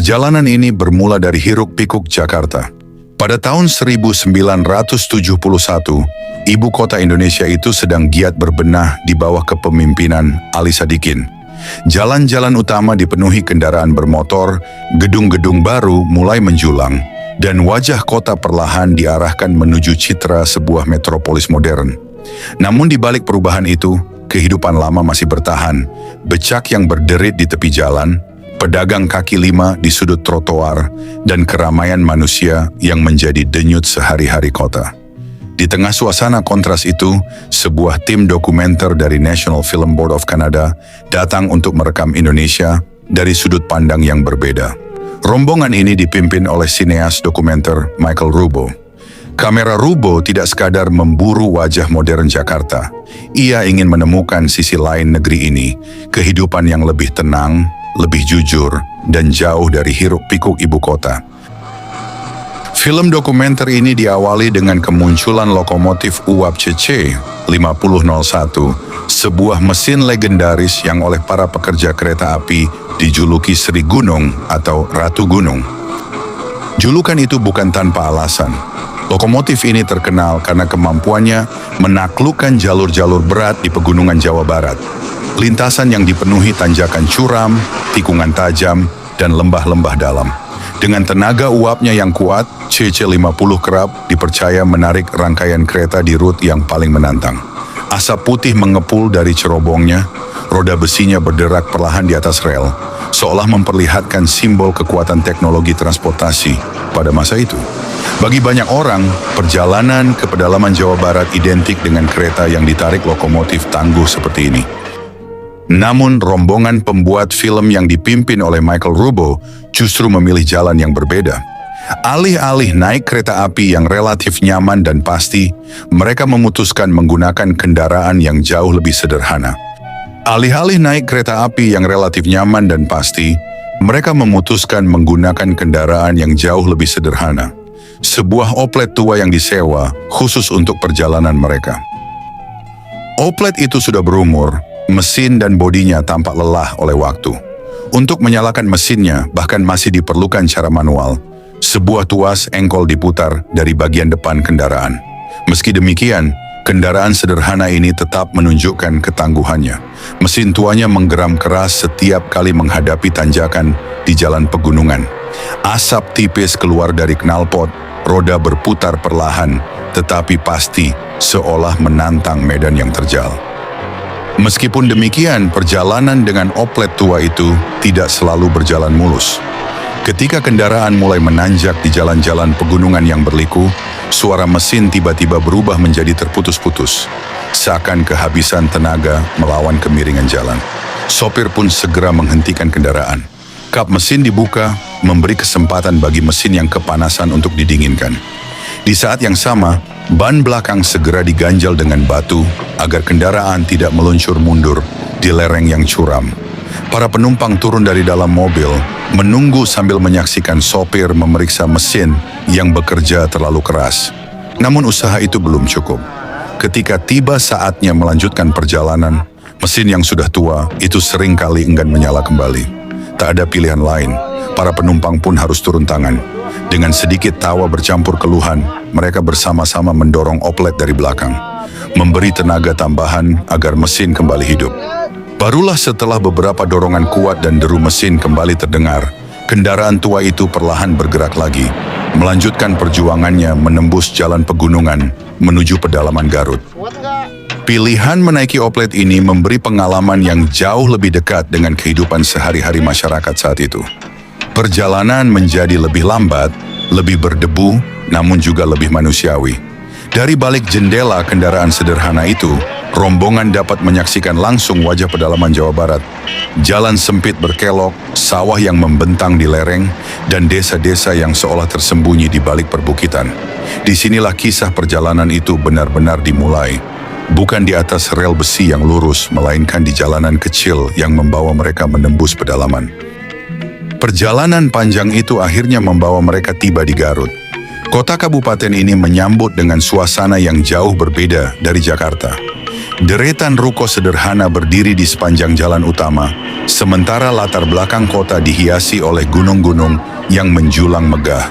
Perjalanan ini bermula dari hiruk-pikuk Jakarta. Pada tahun 1971, ibu kota Indonesia itu sedang giat berbenah di bawah kepemimpinan Ali Sadikin. Jalan-jalan utama dipenuhi kendaraan bermotor, gedung-gedung baru mulai menjulang, dan wajah kota perlahan diarahkan menuju citra sebuah metropolis modern. Namun di balik perubahan itu, kehidupan lama masih bertahan. Becak yang berderit di tepi jalan, pedagang kaki lima di sudut trotoar, dan keramaian manusia yang menjadi denyut sehari-hari kota. Di tengah suasana kontras itu, sebuah tim dokumenter dari National Film Board of Canada datang untuk merekam Indonesia dari sudut pandang yang berbeda. Rombongan ini dipimpin oleh sineas dokumenter Michael Rubo. Kamera Rubo tidak sekadar memburu wajah modern Jakarta. Ia ingin menemukan sisi lain negeri ini, kehidupan yang lebih tenang, lebih jujur, dan jauh dari hiruk-pikuk ibu kota. Film dokumenter ini diawali dengan kemunculan lokomotif uap CC 5001, sebuah mesin legendaris yang oleh para pekerja kereta api dijuluki Sri Gunung atau Ratu Gunung. Julukan itu bukan tanpa alasan. Lokomotif ini terkenal karena kemampuannya menaklukkan jalur-jalur berat di pegunungan Jawa Barat. Lintasan yang dipenuhi tanjakan curam, tikungan tajam, dan lembah-lembah dalam. Dengan tenaga uapnya yang kuat, CC50 kerap dipercaya menarik rangkaian kereta di rute yang paling menantang. Asap putih mengepul dari cerobongnya, roda besinya berderak perlahan di atas rel, seolah memperlihatkan simbol kekuatan teknologi transportasi pada masa itu. Bagi banyak orang, perjalanan ke pedalaman Jawa Barat identik dengan kereta yang ditarik lokomotif tangguh seperti ini. Namun rombongan pembuat film yang dipimpin oleh Michael Rubo justru memilih jalan yang berbeda. Alih-alih naik kereta api yang relatif nyaman dan pasti, mereka memutuskan menggunakan kendaraan yang jauh lebih sederhana. Alih-alih naik kereta api yang relatif nyaman dan pasti, mereka memutuskan menggunakan kendaraan yang jauh lebih sederhana. Sebuah oplet tua yang disewa khusus untuk perjalanan mereka. Oplet itu sudah berumur, mesin dan bodinya tampak lelah oleh waktu. Untuk menyalakan mesinnya bahkan masih diperlukan cara manual. Sebuah tuas engkol diputar dari bagian depan kendaraan. Meski demikian, kendaraan sederhana ini tetap menunjukkan ketangguhannya. Mesin tuanya menggeram keras setiap kali menghadapi tanjakan di jalan pegunungan. Asap tipis keluar dari knalpot, roda berputar perlahan, tetapi pasti seolah menantang medan yang terjal. Meskipun demikian, perjalanan dengan oplet tua itu tidak selalu berjalan mulus. Ketika kendaraan mulai menanjak di jalan-jalan pegunungan yang berliku, suara mesin tiba-tiba berubah menjadi terputus-putus, seakan kehabisan tenaga melawan kemiringan jalan. Sopir pun segera menghentikan kendaraan. Kap mesin dibuka, memberi kesempatan bagi mesin yang kepanasan untuk didinginkan. Di saat yang sama, ban belakang segera diganjal dengan batu agar kendaraan tidak meluncur mundur di lereng yang curam. Para penumpang turun dari dalam mobil, menunggu sambil menyaksikan sopir memeriksa mesin yang bekerja terlalu keras. Namun usaha itu belum cukup. Ketika tiba saatnya melanjutkan perjalanan, mesin yang sudah tua itu seringkali enggan menyala kembali. Tak ada pilihan lain, para penumpang pun harus turun tangan. Dengan sedikit tawa bercampur keluhan, mereka bersama-sama mendorong oplet dari belakang, memberi tenaga tambahan agar mesin kembali hidup. Barulah setelah beberapa dorongan kuat dan deru mesin kembali terdengar, kendaraan tua itu perlahan bergerak lagi, melanjutkan perjuangannya menembus jalan pegunungan menuju pedalaman Garut. Pilihan menaiki oplet ini memberi pengalaman yang jauh lebih dekat dengan kehidupan sehari-hari masyarakat saat itu. Perjalanan menjadi lebih lambat, lebih berdebu, namun juga lebih manusiawi. Dari balik jendela kendaraan sederhana itu, rombongan dapat menyaksikan langsung wajah pedalaman Jawa Barat. Jalan sempit berkelok, sawah yang membentang di lereng, dan desa-desa yang seolah tersembunyi di balik perbukitan. Disinilah kisah perjalanan itu benar-benar dimulai. Bukan di atas rel besi yang lurus, melainkan di jalanan kecil yang membawa mereka menembus pedalaman. Perjalanan panjang itu akhirnya membawa mereka tiba di Garut. Kota kabupaten ini menyambut dengan suasana yang jauh berbeda dari Jakarta. Deretan ruko sederhana berdiri di sepanjang jalan utama, sementara latar belakang kota dihiasi oleh gunung-gunung yang menjulang megah.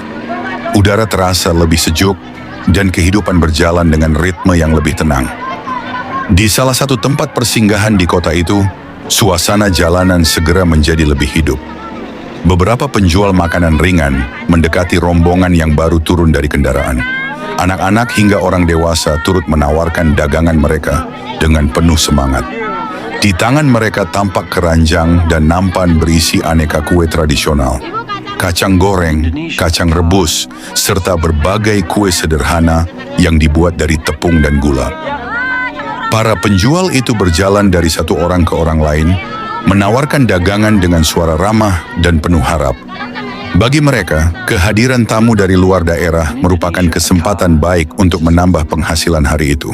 Udara terasa lebih sejuk, dan kehidupan berjalan dengan ritme yang lebih tenang. Di salah satu tempat persinggahan di kota itu, suasana jalanan segera menjadi lebih hidup. Beberapa penjual makanan ringan mendekati rombongan yang baru turun dari kendaraan. Anak-anak hingga orang dewasa turut menawarkan dagangan mereka dengan penuh semangat. Di tangan mereka tampak keranjang dan nampan berisi aneka kue tradisional, kacang goreng, kacang rebus, serta berbagai kue sederhana yang dibuat dari tepung dan gula. Para penjual itu berjalan dari satu orang ke orang lain, menawarkan dagangan dengan suara ramah dan penuh harap. Bagi mereka, kehadiran tamu dari luar daerah merupakan kesempatan baik untuk menambah penghasilan hari itu.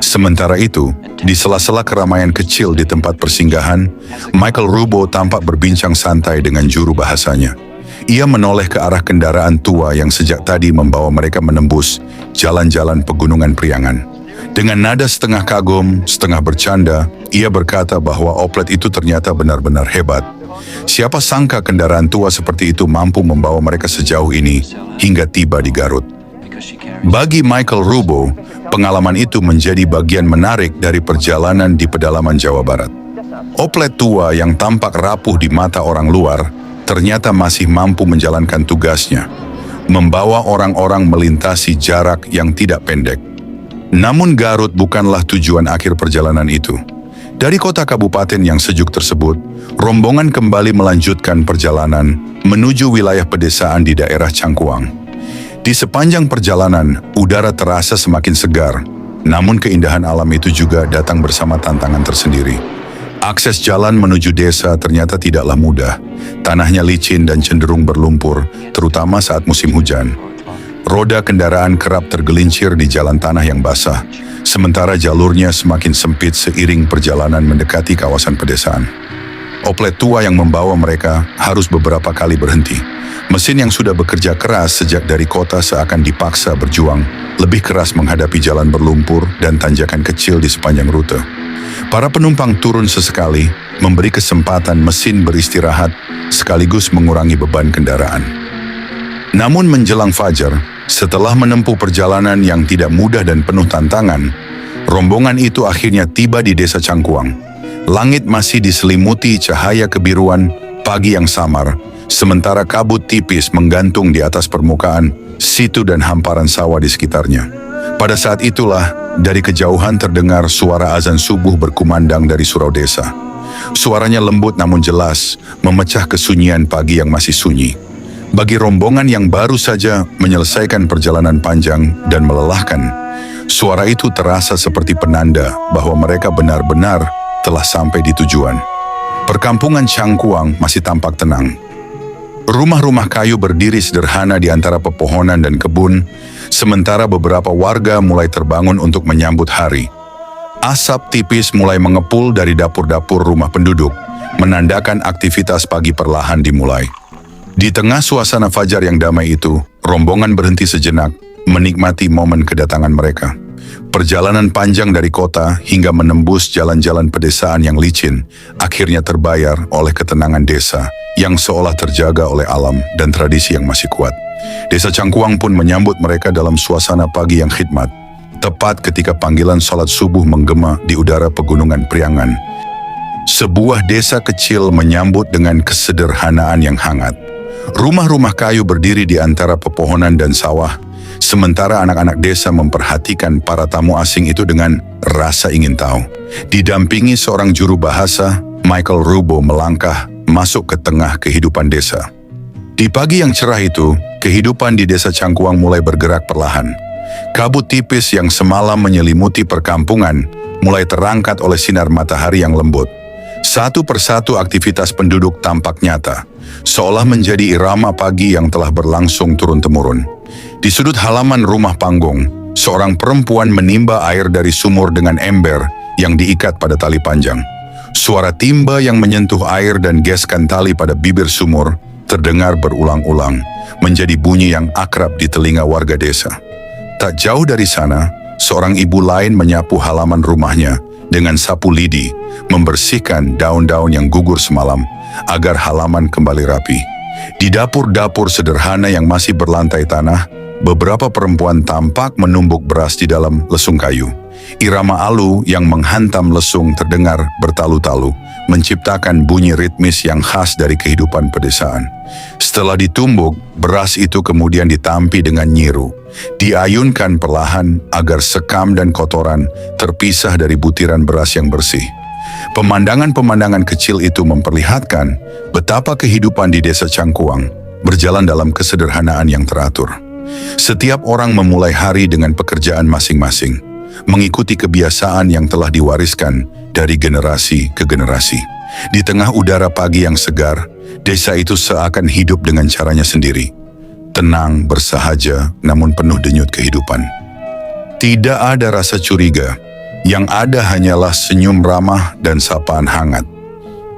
Sementara itu, di sela-sela keramaian kecil di tempat persinggahan, Michael Rubo tampak berbincang santai dengan juru bahasanya. Ia menoleh ke arah kendaraan tua yang sejak tadi membawa mereka menembus jalan-jalan pegunungan Priangan. Dengan nada setengah kagum, setengah bercanda, ia berkata bahwa oplet itu ternyata benar-benar hebat. Siapa sangka kendaraan tua seperti itu mampu membawa mereka sejauh ini hingga tiba di Garut. Bagi Michael Rubo, pengalaman itu menjadi bagian menarik dari perjalanan di pedalaman Jawa Barat. Oplet tua yang tampak rapuh di mata orang luar ternyata masih mampu menjalankan tugasnya, membawa orang-orang melintasi jarak yang tidak pendek. Namun Garut bukanlah tujuan akhir perjalanan itu. Dari kota kabupaten yang sejuk tersebut, rombongan kembali melanjutkan perjalanan menuju wilayah pedesaan di daerah Cangkuang. Di sepanjang perjalanan, udara terasa semakin segar, namun keindahan alam itu juga datang bersama tantangan tersendiri. Akses jalan menuju desa ternyata tidaklah mudah. Tanahnya licin dan cenderung berlumpur, terutama saat musim hujan. Roda kendaraan kerap tergelincir di jalan tanah yang basah, sementara jalurnya semakin sempit seiring perjalanan mendekati kawasan pedesaan. Oplet tua yang membawa mereka harus beberapa kali berhenti. Mesin yang sudah bekerja keras sejak dari kota seakan dipaksa berjuang, lebih keras menghadapi jalan berlumpur dan tanjakan kecil di sepanjang rute. Para penumpang turun sesekali, memberi kesempatan mesin beristirahat, sekaligus mengurangi beban kendaraan. Namun menjelang fajar, setelah menempuh perjalanan yang tidak mudah dan penuh tantangan, rombongan itu akhirnya tiba di desa Cangkuang. Langit masih diselimuti cahaya kebiruan pagi yang samar, sementara kabut tipis menggantung di atas permukaan situ dan hamparan sawah di sekitarnya. Pada saat itulah, dari kejauhan terdengar suara azan subuh berkumandang dari surau desa. Suaranya lembut namun jelas, memecah kesunyian pagi yang masih sunyi. Bagi rombongan yang baru saja menyelesaikan perjalanan panjang dan melelahkan, suara itu terasa seperti penanda bahwa mereka benar-benar telah sampai di tujuan. Perkampungan Cangkuang masih tampak tenang. Rumah-rumah kayu berdiri sederhana di antara pepohonan dan kebun, sementara beberapa warga mulai terbangun untuk menyambut hari. Asap tipis mulai mengepul dari dapur-dapur rumah penduduk, menandakan aktivitas pagi perlahan dimulai. Di tengah suasana fajar yang damai itu, rombongan berhenti sejenak, menikmati momen kedatangan mereka. Perjalanan panjang dari kota hingga menembus jalan-jalan pedesaan yang licin, akhirnya terbayar oleh ketenangan desa yang seolah terjaga oleh alam dan tradisi yang masih kuat. Desa Cangkuang pun menyambut mereka dalam suasana pagi yang khidmat, tepat ketika panggilan salat subuh menggema di udara pegunungan Priangan. Sebuah desa kecil menyambut dengan kesederhanaan yang hangat. Rumah-rumah kayu berdiri di antara pepohonan dan sawah, sementara anak-anak desa memperhatikan para tamu asing itu dengan rasa ingin tahu. Didampingi seorang juru bahasa, Michael Rubo melangkah masuk ke tengah kehidupan desa. Di pagi yang cerah itu, kehidupan di desa Cangkuang mulai bergerak perlahan. Kabut tipis yang semalam menyelimuti perkampungan mulai terangkat oleh sinar matahari yang lembut. Satu persatu aktivitas penduduk tampak nyata, seolah menjadi irama pagi yang telah berlangsung turun-temurun. Di sudut halaman rumah panggung, seorang perempuan menimba air dari sumur dengan ember yang diikat pada tali panjang. Suara timba yang menyentuh air dan geskan tali pada bibir sumur terdengar berulang-ulang, menjadi bunyi yang akrab di telinga warga desa. Tak jauh dari sana, seorang ibu lain menyapu halaman rumahnya dengan sapu lidi, membersihkan daun-daun yang gugur semalam agar halaman kembali rapi. Di dapur-dapur sederhana yang masih berlantai tanah, beberapa perempuan tampak menumbuk beras di dalam lesung kayu. Irama alu yang menghantam lesung terdengar bertalu-talu, menciptakan bunyi ritmis yang khas dari kehidupan pedesaan. Setelah ditumbuk, beras itu kemudian ditampi dengan nyiru. Diayunkan perlahan agar sekam dan kotoran terpisah dari butiran beras yang bersih. Pemandangan-pemandangan kecil itu memperlihatkan betapa kehidupan di desa Cangkuang berjalan dalam kesederhanaan yang teratur. Setiap orang memulai hari dengan pekerjaan masing-masing, mengikuti kebiasaan yang telah diwariskan dari generasi ke generasi. Di tengah udara pagi yang segar, desa itu seakan hidup dengan caranya sendiri. Tenang, bersahaja, namun penuh denyut kehidupan. Tidak ada rasa curiga, yang ada hanyalah senyum ramah dan sapaan hangat.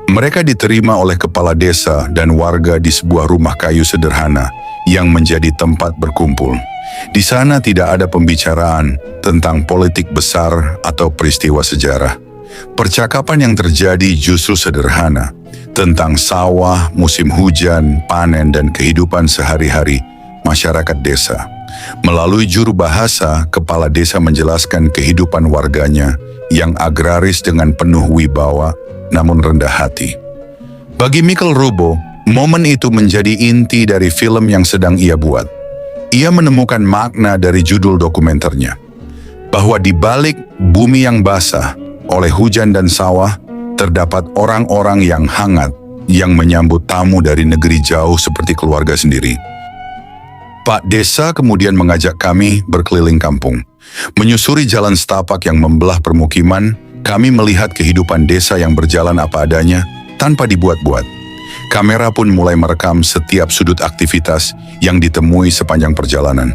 Mereka diterima oleh kepala desa dan warga di sebuah rumah kayu sederhana yang menjadi tempat berkumpul. Di sana tidak ada pembicaraan tentang politik besar atau peristiwa sejarah. Percakapan yang terjadi justru sederhana, tentang sawah, musim hujan, panen, dan kehidupan sehari-hari masyarakat desa. Melalui juru bahasa, kepala desa menjelaskan kehidupan warganya yang agraris dengan penuh wibawa namun rendah hati. Bagi Mikkel Rubo, momen itu menjadi inti dari film yang sedang ia buat. Ia menemukan makna dari judul dokumenternya, bahwa di balik bumi yang basah oleh hujan dan sawah, terdapat orang-orang yang hangat yang menyambut tamu dari negeri jauh seperti keluarga sendiri. Pak Desa kemudian mengajak kami berkeliling kampung. Menyusuri jalan setapak yang membelah permukiman, kami melihat kehidupan desa yang berjalan apa adanya tanpa dibuat-buat. Kamera pun mulai merekam setiap sudut aktivitas yang ditemui sepanjang perjalanan.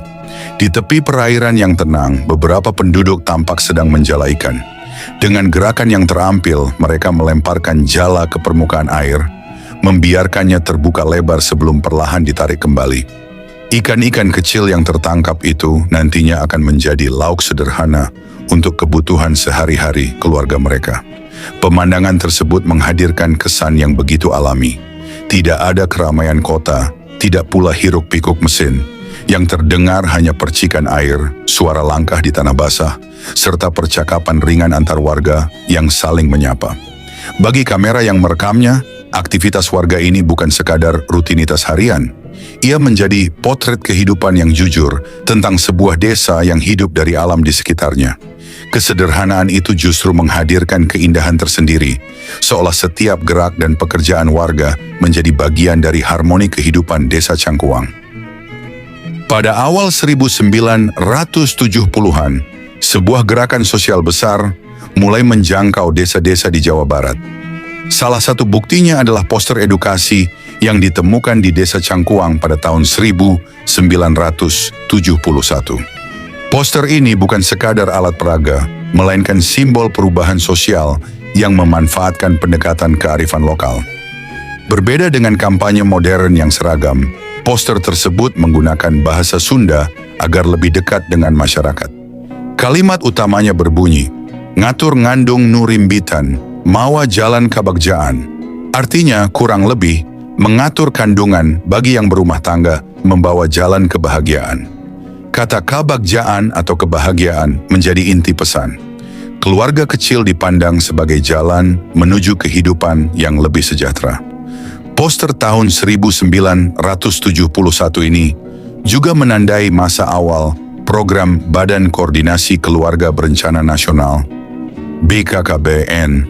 Di tepi perairan yang tenang, beberapa penduduk tampak sedang menjala ikan. Dengan gerakan yang terampil, mereka melemparkan jala ke permukaan air, membiarkannya terbuka lebar sebelum perlahan ditarik kembali. Ikan-ikan kecil yang tertangkap itu nantinya akan menjadi lauk sederhana untuk kebutuhan sehari-hari keluarga mereka. Pemandangan tersebut menghadirkan kesan yang begitu alami. Tidak ada keramaian kota, tidak pula hiruk-pikuk mesin. Yang terdengar hanya percikan air, suara langkah di tanah basah, serta percakapan ringan antar warga yang saling menyapa. Bagi kamera yang merekamnya, aktivitas warga ini bukan sekadar rutinitas harian. Ia menjadi potret kehidupan yang jujur tentang sebuah desa yang hidup dari alam di sekitarnya. Kesederhanaan itu justru menghadirkan keindahan tersendiri, seolah setiap gerak dan pekerjaan warga menjadi bagian dari harmoni kehidupan desa Cangkuang. Pada awal 1970-an, sebuah gerakan sosial besar mulai menjangkau desa-desa di Jawa Barat. Salah satu buktinya adalah poster edukasi yang ditemukan di desa Cangkuang pada tahun 1971. Poster ini bukan sekadar alat peraga, melainkan simbol perubahan sosial yang memanfaatkan pendekatan kearifan lokal. Berbeda dengan kampanye modern yang seragam, poster tersebut menggunakan bahasa Sunda agar lebih dekat dengan masyarakat. Kalimat utamanya berbunyi, "Ngatur ngandung nurimbitan, mawa jalan kabagjaan." Artinya kurang lebih, mengatur kandungan bagi yang berumah tangga membawa jalan kebahagiaan. Kata kabagjaan atau kebahagiaan menjadi inti pesan. Keluarga kecil dipandang sebagai jalan menuju kehidupan yang lebih sejahtera. Poster tahun 1971 ini juga menandai masa awal program Badan Koordinasi Keluarga Berencana Nasional (BKKBN)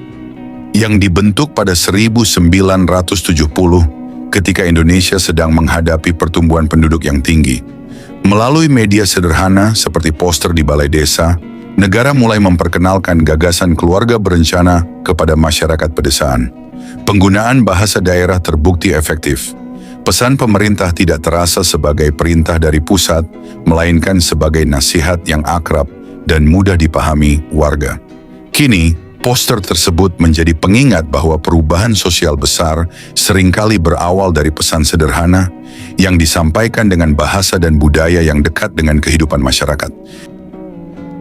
yang dibentuk pada 1970 ketika Indonesia sedang menghadapi pertumbuhan penduduk yang tinggi. Melalui media sederhana seperti poster di balai desa, negara mulai memperkenalkan gagasan keluarga berencana kepada masyarakat pedesaan. Penggunaan bahasa daerah terbukti efektif. Pesan pemerintah tidak terasa sebagai perintah dari pusat, melainkan sebagai nasihat yang akrab dan mudah dipahami warga. Kini, poster tersebut menjadi pengingat bahwa perubahan sosial besar seringkali berawal dari pesan sederhana yang disampaikan dengan bahasa dan budaya yang dekat dengan kehidupan masyarakat.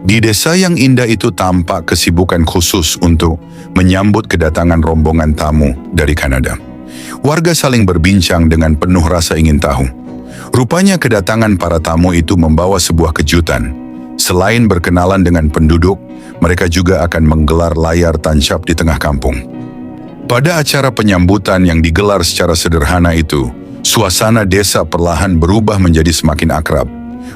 Di desa yang indah itu tampak kesibukan khusus untuk menyambut kedatangan rombongan tamu dari Kanada. Warga saling berbincang dengan penuh rasa ingin tahu. Rupanya kedatangan para tamu itu membawa sebuah kejutan. Selain berkenalan dengan penduduk, mereka juga akan menggelar layar tancap di tengah kampung. Pada acara penyambutan yang digelar secara sederhana itu, suasana desa perlahan berubah menjadi semakin akrab.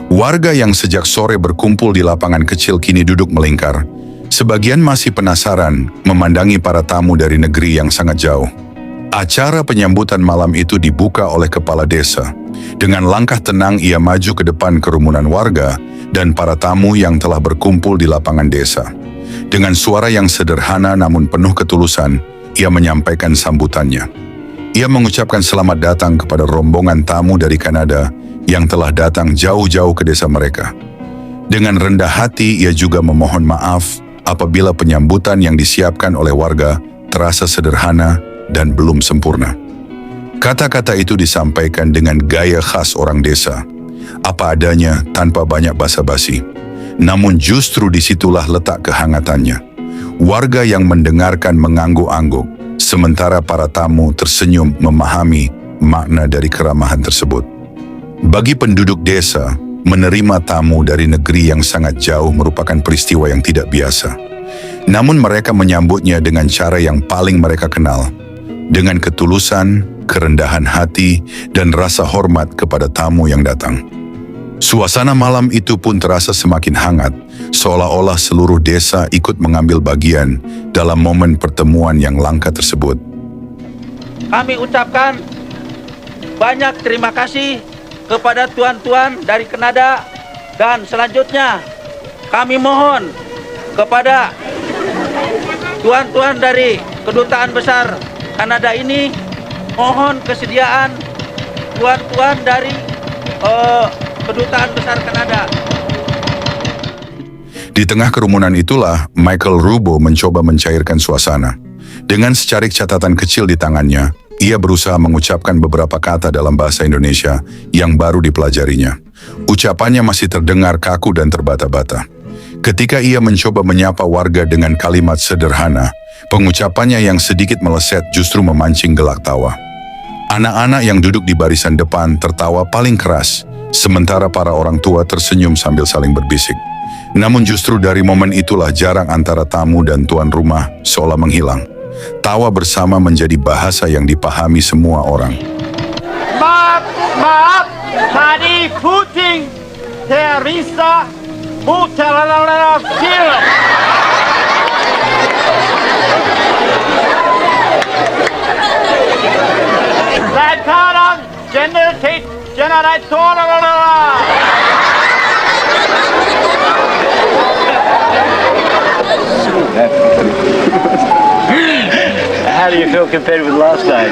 Warga yang sejak sore berkumpul di lapangan kecil kini duduk melingkar. Sebagian masih penasaran memandangi para tamu dari negeri yang sangat jauh. Acara penyambutan malam itu dibuka oleh kepala desa. Dengan langkah tenang ia maju ke depan kerumunan warga dan para tamu yang telah berkumpul di lapangan desa. Dengan suara yang sederhana namun penuh ketulusan, ia menyampaikan sambutannya. Ia mengucapkan selamat datang kepada rombongan tamu dari Kanada yang telah datang jauh-jauh ke desa mereka. Dengan rendah hati ia juga memohon maaf apabila penyambutan yang disiapkan oleh warga terasa sederhana dan belum sempurna. Kata-kata itu disampaikan dengan gaya khas orang desa, apa adanya tanpa banyak basa-basi. Namun justru disitulah letak kehangatannya. Warga yang mendengarkan mengangguk-angguk, sementara para tamu tersenyum memahami makna dari keramahan tersebut. Bagi penduduk desa, menerima tamu dari negeri yang sangat jauh merupakan peristiwa yang tidak biasa. Namun mereka menyambutnya dengan cara yang paling mereka kenal, dengan ketulusan, kerendahan hati, dan rasa hormat kepada tamu yang datang. Suasana malam itu pun terasa semakin hangat, seolah-olah seluruh desa ikut mengambil bagian dalam momen pertemuan yang langka tersebut. Kami ucapkan banyak terima kasih kepada tuan-tuan dari Kanada, dan selanjutnya kami mohon kepada tuan-tuan dari Kedutaan Besar Kanada ini, mohon kesediaan tuan-tuan dari Kedutaan Besar Kanada. Di tengah kerumunan itulah Michael Rubo mencoba mencairkan suasana. Dengan secarik catatan kecil di tangannya, ia berusaha mengucapkan beberapa kata dalam bahasa Indonesia yang baru dipelajarinya. Ucapannya masih terdengar kaku dan terbata-bata. Ketika ia mencoba menyapa warga dengan kalimat sederhana, pengucapannya yang sedikit meleset justru memancing gelak tawa. Anak-anak yang duduk di barisan depan tertawa paling keras, sementara para orang tua tersenyum sambil saling berbisik. Namun justru dari momen itulah jarak antara tamu dan tuan rumah seolah menghilang. Tawa bersama menjadi bahasa yang dipahami semua orang. Maaf, tadi puting Teresa Butalala film. Sekarang generator. How do you feel compared with last night?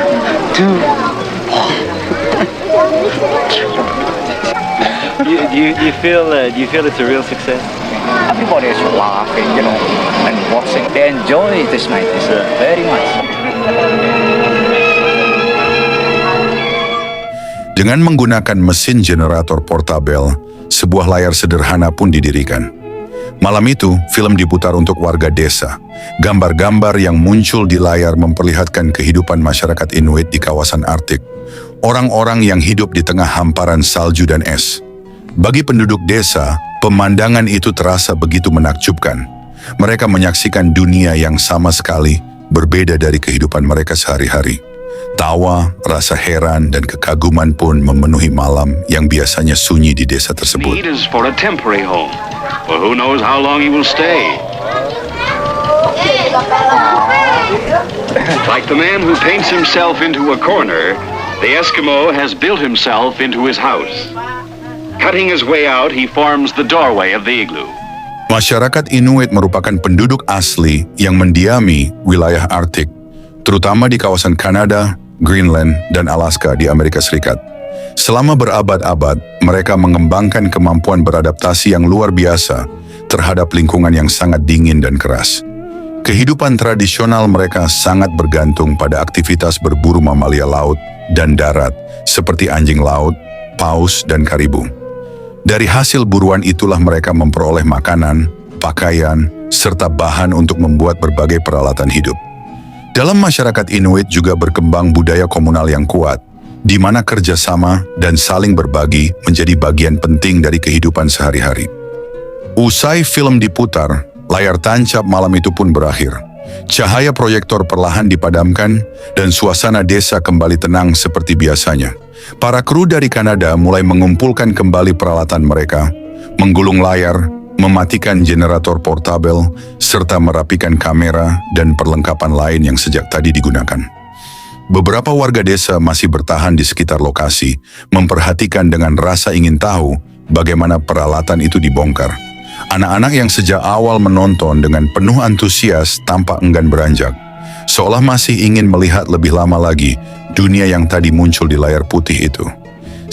Do you feel it's a real success? Everybody is laughing, and watching. They enjoy this night very much. Dengan menggunakan mesin generator portabel, sebuah layar sederhana pun didirikan. Malam itu, film diputar untuk warga desa. Gambar-gambar yang muncul di layar memperlihatkan kehidupan masyarakat Inuit di kawasan Arktik. Orang-orang yang hidup di tengah hamparan salju dan es. Bagi penduduk desa, pemandangan itu terasa begitu menakjubkan. Mereka menyaksikan dunia yang sama sekali berbeda dari kehidupan mereka sehari-hari. Tawa, rasa heran, dan kekaguman pun memenuhi malam yang biasanya sunyi di desa tersebut. Need is for a temporary home. Well, who knows how long he will stay. Like the man who paints himself into a corner, the Eskimo has built himself into his house. Cutting his way out, he forms the doorway of the igloo. Masyarakat Inuit merupakan penduduk asli yang mendiami wilayah Arktik, terutama di kawasan Kanada, Greenland, dan Alaska di Amerika Serikat. Selama berabad-abad, mereka mengembangkan kemampuan beradaptasi yang luar biasa terhadap lingkungan yang sangat dingin dan keras. Kehidupan tradisional mereka sangat bergantung pada aktivitas berburu mamalia laut dan darat seperti anjing laut, paus, dan karibu. Dari hasil buruan itulah mereka memperoleh makanan, pakaian, serta bahan untuk membuat berbagai peralatan hidup. Dalam masyarakat Inuit juga berkembang budaya komunal yang kuat, di mana kerjasama dan saling berbagi menjadi bagian penting dari kehidupan sehari-hari. Usai film diputar, layar tancap malam itu pun berakhir. Cahaya proyektor perlahan dipadamkan dan suasana desa kembali tenang seperti biasanya. Para kru dari Kanada mulai mengumpulkan kembali peralatan mereka, menggulung layar, mematikan generator portabel, serta merapikan kamera dan perlengkapan lain yang sejak tadi digunakan. Beberapa warga desa masih bertahan di sekitar lokasi, memperhatikan dengan rasa ingin tahu bagaimana peralatan itu dibongkar. Anak-anak yang sejak awal menonton dengan penuh antusias tampak enggan beranjak, seolah masih ingin melihat lebih lama lagi dunia yang tadi muncul di layar putih itu.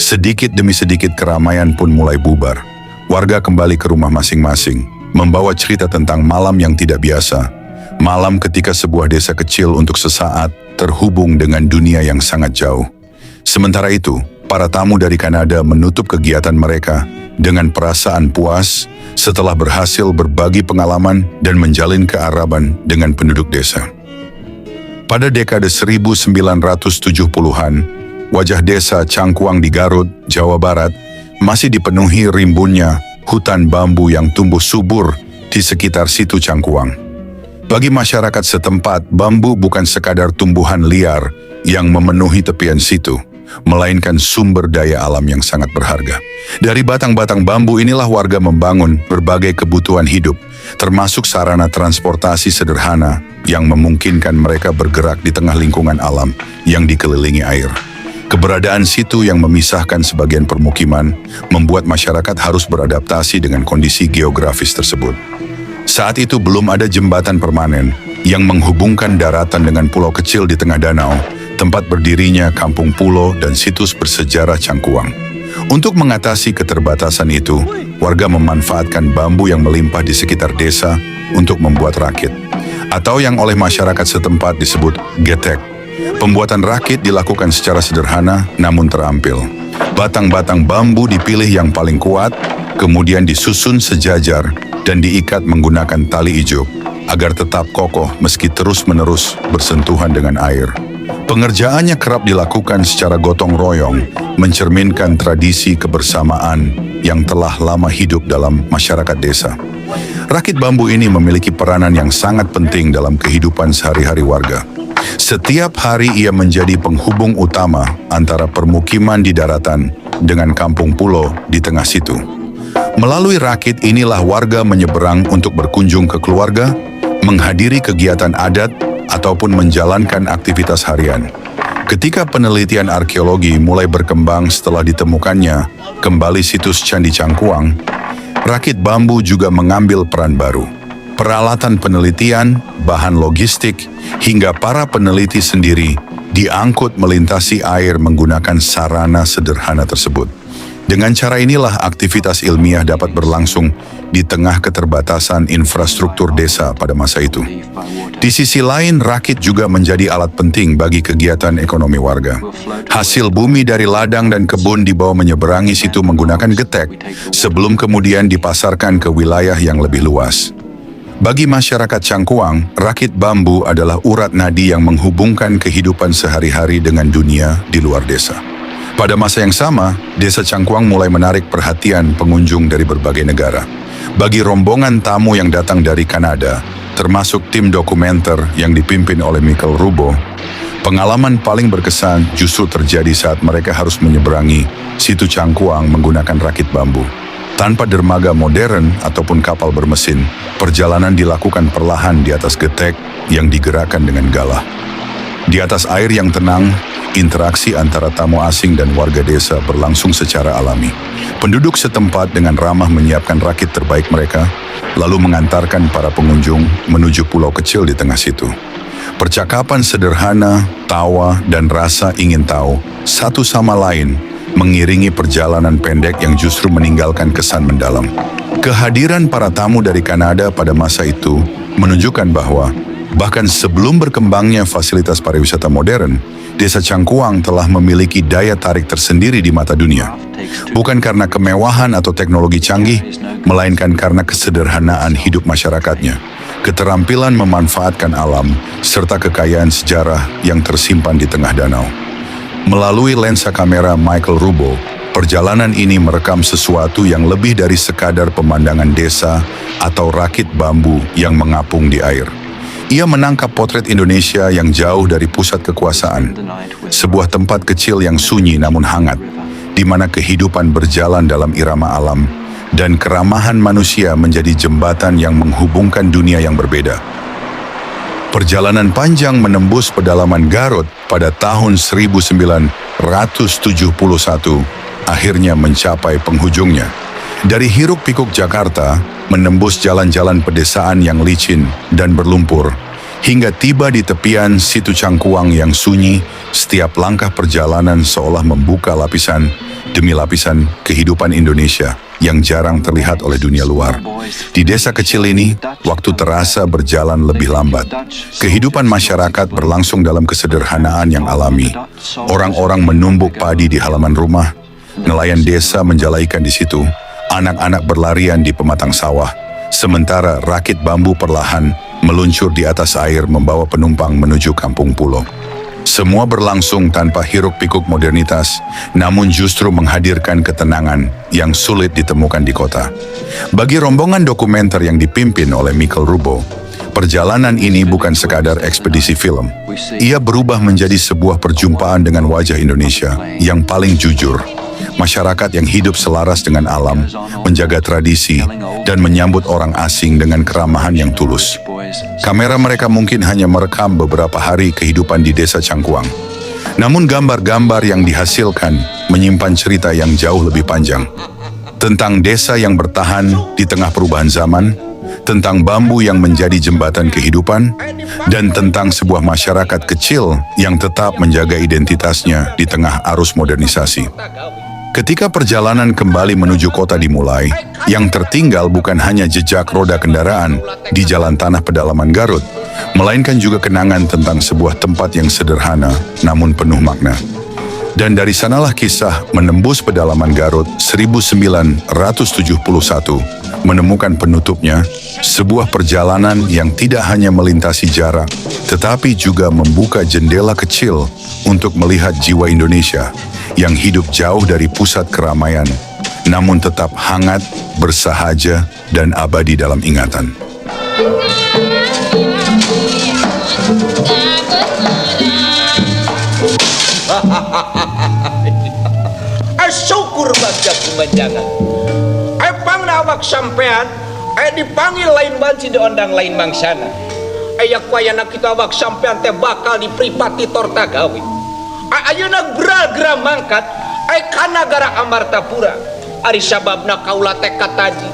Sedikit demi sedikit keramaian pun mulai bubar. Warga kembali ke rumah masing-masing, membawa cerita tentang malam yang tidak biasa. Malam ketika sebuah desa kecil untuk sesaat terhubung dengan dunia yang sangat jauh. Sementara itu, para tamu dari Kanada menutup kegiatan mereka dengan perasaan puas setelah berhasil berbagi pengalaman dan menjalin keakraban dengan penduduk desa. Pada dekade 1970-an, wajah desa Cangkuang di Garut, Jawa Barat, masih dipenuhi rimbunnya hutan bambu yang tumbuh subur di sekitar situ Cangkuang. Bagi masyarakat setempat, bambu bukan sekadar tumbuhan liar yang memenuhi tepian situ, melainkan sumber daya alam yang sangat berharga. Dari batang-batang bambu inilah warga membangun berbagai kebutuhan hidup, termasuk sarana transportasi sederhana yang memungkinkan mereka bergerak di tengah lingkungan alam yang dikelilingi air. Keberadaan situ yang memisahkan sebagian permukiman membuat masyarakat harus beradaptasi dengan kondisi geografis tersebut. Saat itu belum ada jembatan permanen yang menghubungkan daratan dengan pulau kecil di tengah danau, tempat berdirinya kampung pulo dan situs bersejarah Cangkuang. Untuk mengatasi keterbatasan itu, warga memanfaatkan bambu yang melimpah di sekitar desa untuk membuat rakit, atau yang oleh masyarakat setempat disebut getek. Pembuatan rakit dilakukan secara sederhana namun terampil. Batang-batang bambu dipilih yang paling kuat, kemudian disusun sejajar dan diikat menggunakan tali ijuk agar tetap kokoh meski terus-menerus bersentuhan dengan air. Pengerjaannya kerap dilakukan secara gotong royong, mencerminkan tradisi kebersamaan yang telah lama hidup dalam masyarakat desa. Rakit bambu ini memiliki peranan yang sangat penting dalam kehidupan sehari-hari warga. Setiap hari ia menjadi penghubung utama antara permukiman di daratan dengan kampung pulo di tengah situ. Melalui rakit inilah warga menyeberang untuk berkunjung ke keluarga, menghadiri kegiatan adat, ataupun menjalankan aktivitas harian. Ketika penelitian arkeologi mulai berkembang setelah ditemukannya kembali situs Candi Cangkuang, rakit bambu juga mengambil peran baru. Peralatan penelitian, bahan logistik, hingga para peneliti sendiri diangkut melintasi air menggunakan sarana sederhana tersebut. Dengan cara inilah aktivitas ilmiah dapat berlangsung di tengah keterbatasan infrastruktur desa pada masa itu. Di sisi lain, rakit juga menjadi alat penting bagi kegiatan ekonomi warga. Hasil bumi dari ladang dan kebun dibawa menyeberangi situ menggunakan getek, sebelum kemudian dipasarkan ke wilayah yang lebih luas. Bagi masyarakat Cangkuang, rakit bambu adalah urat nadi yang menghubungkan kehidupan sehari-hari dengan dunia di luar desa. Pada masa yang sama, desa Cangkuang mulai menarik perhatian pengunjung dari berbagai negara. Bagi rombongan tamu yang datang dari Kanada, termasuk tim dokumenter yang dipimpin oleh Michael Rubo, pengalaman paling berkesan justru terjadi saat mereka harus menyeberangi situ Cangkuang menggunakan rakit bambu. Tanpa dermaga modern ataupun kapal bermesin, perjalanan dilakukan perlahan di atas getek yang digerakkan dengan galah. Di atas air yang tenang, interaksi antara tamu asing dan warga desa berlangsung secara alami. Penduduk setempat dengan ramah menyiapkan rakit terbaik mereka, lalu mengantarkan para pengunjung menuju pulau kecil di tengah situ. Percakapan sederhana, tawa, dan rasa ingin tahu satu sama lain mengiringi perjalanan pendek yang justru meninggalkan kesan mendalam. Kehadiran para tamu dari Kanada pada masa itu menunjukkan bahwa Bahkan sebelum berkembangnya fasilitas pariwisata modern, Desa Cangkuang telah memiliki daya tarik tersendiri di mata dunia. Bukan karena kemewahan atau teknologi canggih, melainkan karena kesederhanaan hidup masyarakatnya, keterampilan memanfaatkan alam, serta kekayaan sejarah yang tersimpan di tengah danau. Melalui lensa kamera Michael Rubo, perjalanan ini merekam sesuatu yang lebih dari sekadar pemandangan desa atau rakit bambu yang mengapung di air. Ia menangkap potret Indonesia yang jauh dari pusat kekuasaan, sebuah tempat kecil yang sunyi namun hangat, di mana kehidupan berjalan dalam irama alam, dan keramahan manusia menjadi jembatan yang menghubungkan dunia yang berbeda. Perjalanan panjang menembus pedalaman Garut pada tahun 1971 akhirnya mencapai penghujungnya. Dari hiruk-pikuk Jakarta, menembus jalan-jalan pedesaan yang licin dan berlumpur, hingga tiba di tepian Situ Cangkuang yang sunyi. Setiap langkah perjalanan seolah membuka lapisan demi lapisan kehidupan Indonesia yang jarang terlihat oleh dunia luar. Di desa kecil ini, waktu terasa berjalan lebih lambat. Kehidupan masyarakat berlangsung dalam kesederhanaan yang alami. Orang-orang menumbuk padi di halaman rumah, nelayan desa menjalaikan di situ, anak-anak berlarian di pematang sawah, sementara rakit bambu perlahan meluncur di atas air membawa penumpang menuju kampung pulau. Semua berlangsung tanpa hiruk-pikuk modernitas, namun justru menghadirkan ketenangan yang sulit ditemukan di kota. Bagi rombongan dokumenter yang dipimpin oleh Michael Rubo, perjalanan ini bukan sekadar ekspedisi film. Ia berubah menjadi sebuah perjumpaan dengan wajah Indonesia yang paling jujur. Masyarakat yang hidup selaras dengan alam, menjaga tradisi, dan menyambut orang asing dengan keramahan yang tulus. Kamera mereka mungkin hanya merekam beberapa hari kehidupan di Desa Cangkuang. Namun gambar-gambar yang dihasilkan menyimpan cerita yang jauh lebih panjang. Tentang desa yang bertahan di tengah perubahan zaman, tentang bambu yang menjadi jembatan kehidupan, dan tentang sebuah masyarakat kecil yang tetap menjaga identitasnya di tengah arus modernisasi. Ketika perjalanan kembali menuju kota dimulai, yang tertinggal bukan hanya jejak roda kendaraan di jalan tanah pedalaman Garut, melainkan juga kenangan tentang sebuah tempat yang sederhana namun penuh makna. Dan dari sanalah kisah menembus pedalaman Garut 1971 menemukan penutupnya, sebuah perjalanan yang tidak hanya melintasi jarak, tetapi juga membuka jendela kecil untuk melihat jiwa Indonesia yang hidup jauh dari pusat keramaian, namun tetap hangat, bersahaja, dan abadi dalam ingatan. Syukur baca kumanjangan. Pang nawak sampean, dipanggil lain banci diondang lain mangsana. Ayak wayana kita wak sampean teh bakal dipripati tortagawi. Ayeuna gerak mangkat, ka nagara Amartapura. Ari sababna kaula teh kataji.